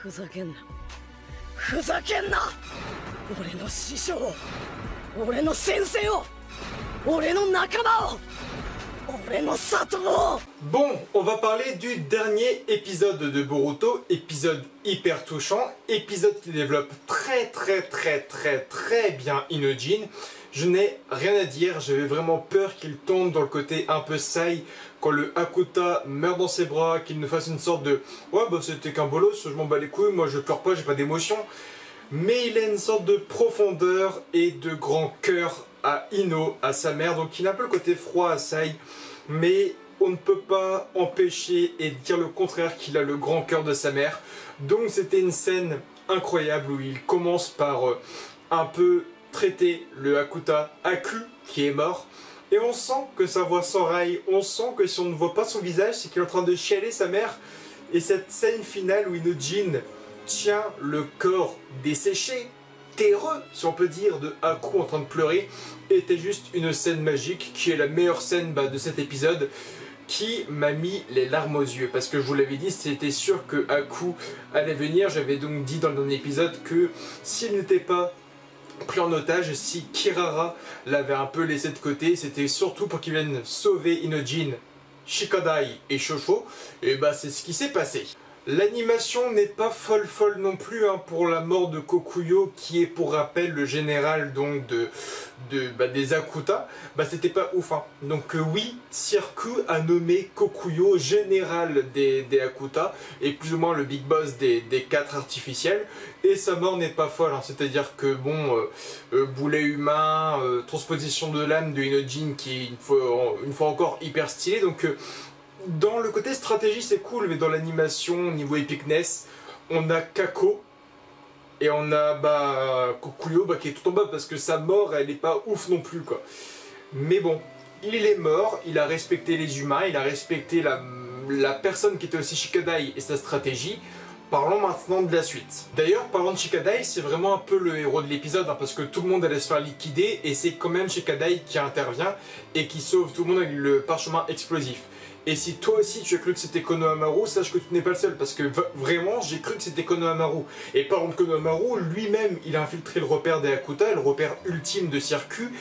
ふざけんなふざけんな俺の師匠を俺の先生を俺の仲間を俺の里を。 Bon, on va parler du dernier épisode de Boruto, épisode hyper touchant, épisode qui développe très bien Inojin. Je n'ai rien à dire, j'avais vraiment peur qu'il tombe dans le côté un peu saï quand le Hakuta meurt dans ses bras, qu'il nous fasse une sorte de « Ouais bah c'était qu'un bolos, je m'en bats les couilles, moi je pleure pas, j'ai pas d'émotion ». Mais il a une sorte de profondeur et de grand cœur à Ino, à sa mère, donc il a un peu le côté froid à Sai, mais on ne peut pas empêcher et dire le contraire qu'il a le grand cœur de sa mère. Donc c'était une scène incroyable où il commence par un peu traiter le Hakuta Aku qui est mort. Et on sent que sa voix s'enraille, on sent que si on ne voit pas son visage, c'est qu'il est en train de chialer sa mère. Et cette scène finale où Inojin tient le corps desséché, terreux, si on peut dire, de Aku en train de pleurer, était juste une scène magique, qui est la meilleure scène de cet épisode, qui m'a mis les larmes aux yeux. Parce que je vous l'avais dit, c'était sûr que Aku allait venir. J'avais donc dit dans le dernier épisode que s'il n'était pas pris en otage, si Kirara l'avait un peu laissé de côté, c'était surtout pour qu'il vienne sauver Inojin, Shikadai et Shosho, et bah c'est ce qui s'est passé. L'animation n'est pas folle non plus pour la mort de Kokuyo, qui est pour rappel le général donc des Hakuta. C'était pas ouf. Donc oui, Circu a nommé Kokuyo général des Hakuta, et plus ou moins le big boss des 4 artificiels. Et sa mort n'est pas folle, c'est-à-dire que bon, boulet humain, transposition de l'âme de Inojin qui est une fois encore hyper stylé. Donc dans le côté stratégie c'est cool, mais dans l'animation, niveau epicness, on a Kako et on a Kokuyo qui est tout en bas parce que sa mort elle est pas ouf non plus quoi. Mais bon, il est mort, il a respecté les humains, il a respecté la personne qui était aussi Shikadai et sa stratégie. Parlons maintenant de la suite. D'ailleurs, parlant de Shikadai, c'est vraiment un peu le héros de l'épisode, parce que tout le monde allait se faire liquider, et c'est quand même Shikadai qui intervient et qui sauve tout le monde avec le parchemin explosif. Et si toi aussi tu as cru que c'était Konohamaru, sache que tu n'es pas le seul, parce que vraiment j'ai cru que c'était Konohamaru. Et parlant de Konohamaru, lui-même il a infiltré le repère des Hakuta, le repère ultime de Circu,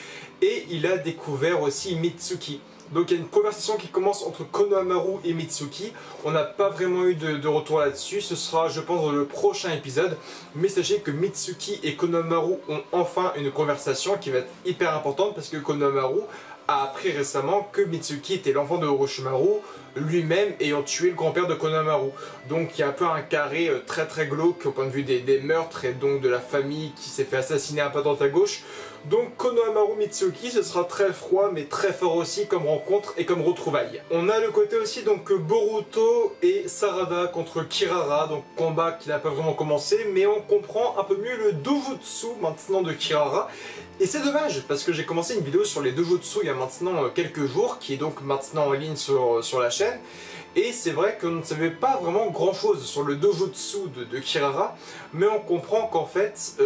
et il a découvert aussi Mitsuki. Donc il y a une conversation qui commence entre Konohamaru et Mitsuki. On n'a pas vraiment eu de retour là-dessus, ce sera je pense dans le prochain épisode. Mais sachez que Mitsuki et Konohamaru ont enfin une conversation qui va être hyper importante, parce que Konohamaru a appris récemment que Mitsuki était l'enfant de Orochimaru, lui-même ayant tué le grand-père de Konohamaru. Donc il y a un peu un carré très glauque au point de vue des meurtres et donc de la famille qui s'est fait assassiner un peu à droite à gauche. Donc Konohamaru Mitsuki, ce sera très froid mais très fort aussi comme rencontre et comme retrouvaille. On a le côté aussi donc Boruto et Sarada contre Kirara, donc combat qui n'a pas vraiment commencé, mais on comprend un peu mieux le dojutsu maintenant de Kirara. Et c'est dommage parce que j'ai commencé une vidéo sur les dojutsu il y a maintenant quelques jours, qui est donc maintenant en ligne sur la chaîne. Et c'est vrai qu'on ne savait pas vraiment grand chose sur le dojutsu de Kirara, mais on comprend qu'en fait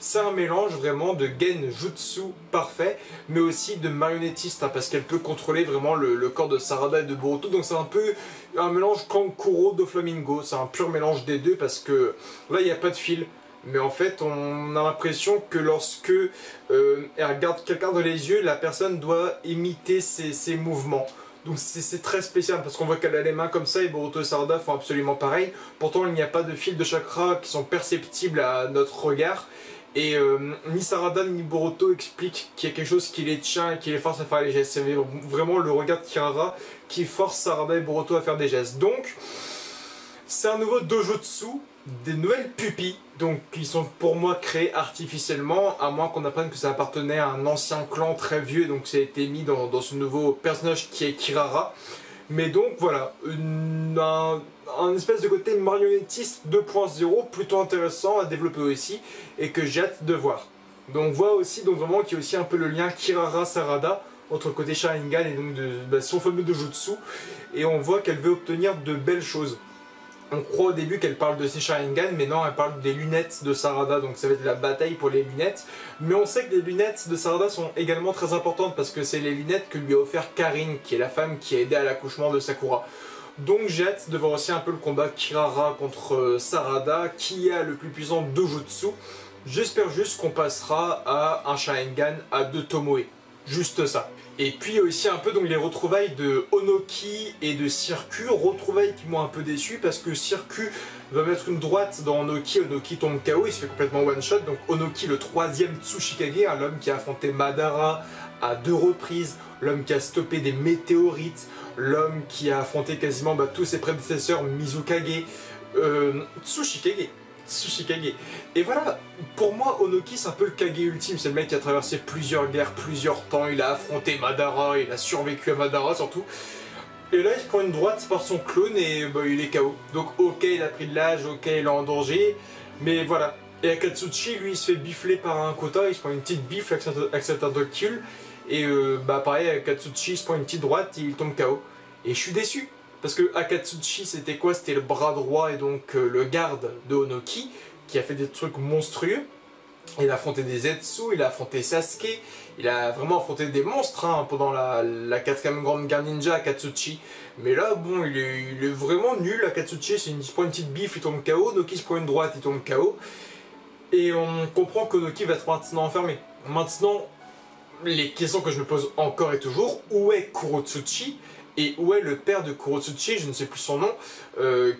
c'est un mélange vraiment de genjutsu parfait, mais aussi de marionnettiste, parce qu'elle peut contrôler vraiment le corps de Sarada et de Boruto. Donc c'est un peu un mélange Kankuro de Flamingo, c'est un pur mélange des deux, parce que là il n'y a pas de fil. Mais en fait, on a l'impression que lorsque elle regarde quelqu'un dans les yeux, la personne doit imiter ses mouvements. Donc c'est très spécial parce qu'on voit qu'elle a les mains comme ça, et Boruto et Sarada font absolument pareil. Pourtant, il n'y a pas de fils de chakra qui sont perceptibles à notre regard. Et ni Sarada ni Boruto expliquent qu'il y a quelque chose qui les tient et qui les force à faire les gestes. C'est vraiment le regard de Kirara qui force Sarada et Boruto à faire des gestes. Donc, c'est un nouveau dojutsu, des nouvelles pupilles, donc qui sont pour moi créées artificiellement, à moins qu'on apprenne que ça appartenait à un ancien clan très vieux, donc ça a été mis dans ce nouveau personnage qui est Kirara. Mais donc voilà, un espèce de côté marionnettiste 2.0 plutôt intéressant à développer aussi, et que j'ai hâte de voir. Donc on voit aussi donc vraiment qu'il y a aussi un peu le lien Kirara-Sarada, autre côté Sharingan et donc de son fameux dojutsu, et on voit qu'elle veut obtenir de belles choses. On croit au début qu'elle parle de ses Sharingan, mais non, elle parle des lunettes de Sarada, donc ça va être la bataille pour les lunettes. Mais on sait que les lunettes de Sarada sont également très importantes, parce que c'est les lunettes que lui a offert Karin, qui est la femme qui a aidé à l'accouchement de Sakura. Donc j'ai hâte de voir aussi un peu le combat Kirara contre Sarada, qui a le plus puissant Dojutsu. J'espère juste qu'on passera à un Sharingan à 2 Tomoe. Juste ça. Et puis aussi un peu donc les retrouvailles de Onoki et de Circu, retrouvailles qui m'ont un peu déçu parce que Circu va mettre une droite dans Onoki, Onoki tombe KO, il se fait complètement one shot, donc Onoki le 3e Tsuchikage, hein, l'homme qui a affronté Madara à 2 reprises, l'homme qui a stoppé des météorites, l'homme qui a affronté quasiment tous ses prédécesseurs, Mizukage, Tsuchikage. Et voilà, pour moi, Onoki c'est un peu le Kage ultime, c'est le mec qui a traversé plusieurs guerres, plusieurs temps, il a affronté Madara, il a survécu à Madara surtout. Et là il se prend une droite par son clone et il est KO. Donc ok, il a pris de l'âge, ok, il est en danger, mais voilà. Et Akatsuchi, lui, il se fait bifler par un Kota, il se prend une petite bifle, accepte un dog kill. Et pareil, Akatsuchi, il se prend une petite droite, il tombe KO. Et je suis déçu. Parce que Akatsuchi, c'était quoi? C'était le bras droit et donc le garde de Onoki, qui a fait des trucs monstrueux. Il a affronté des Zetsu, il a affronté Sasuke, il a vraiment affronté des monstres hein, pendant la 4ème grande guerre ninja, Akatsuchi. Mais là, bon, il est vraiment nul, Akatsuchi, il se prend une petite bifle, il tombe KO, Onoki se prend une droite, il tombe KO. Et on comprend qu'Onoki va être maintenant enfermé. Maintenant, les questions que je me pose encore et toujours, où est Kurotsuchi? Et où est le père de Kurotsuchi, je ne sais plus son nom,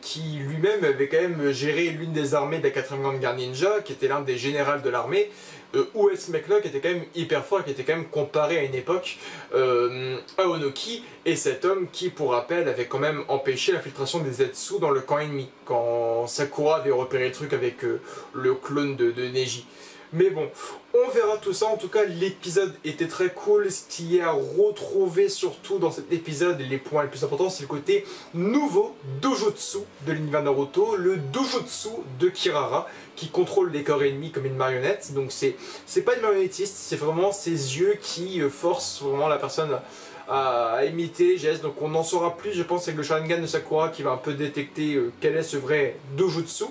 qui lui-même avait quand même géré l'une des armées de la 4ème grande guerre ninja, qui était l'un des généraux de l'armée. Où est ce mec-là qui était quand même hyper fort, qui était quand même comparé à une époque à Onoki, et cet homme qui, pour rappel, avait quand même empêché l'infiltration des Zetsu dans le camp ennemi, quand Sakura avait repéré le truc avec le clone de Neji. Mais bon, on verra tout ça. En tout cas, l'épisode était très cool. Ce qui est à retrouver surtout dans cet épisode, et les points les plus importants, c'est le côté nouveau Dojutsu de l'univers Naruto, le Dojutsu de Kirara, qui contrôle les corps ennemis comme une marionnette. Donc c'est pas une marionnettiste, c'est vraiment ses yeux qui forcent vraiment la personne à imiter les gestes. Donc on en saura plus, je pense, avec le Sharingan de Sakura qui va un peu détecter quel est ce vrai Dojutsu.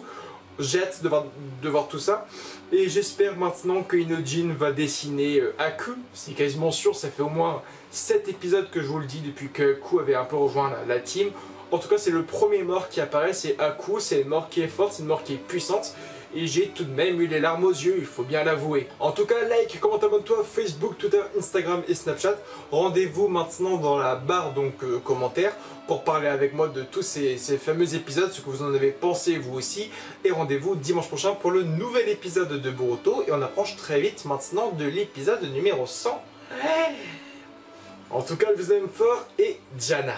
J'ai hâte de voir tout ça. Et j'espère maintenant que Inojin va dessiner Aku. C'est quasiment sûr, ça fait au moins 7 épisodes que je vous le dis depuis que Aku avait un peu rejoint la team. En tout cas, c'est le premier mort qui apparaît, c'est Aku. C'est une mort qui est forte, c'est une mort qui est puissante. Et j'ai tout de même eu les larmes aux yeux, il faut bien l'avouer. En tout cas, like, commente, abonne-toi, Facebook, Twitter, Instagram et Snapchat. Rendez-vous maintenant dans la barre commentaires pour parler avec moi de tous ces fameux épisodes, ce que vous en avez pensé vous aussi. Et rendez-vous dimanche prochain pour le nouvel épisode de Boruto. Et on approche très vite maintenant de l'épisode numéro 100. En tout cas, je vous aime fort et Jana.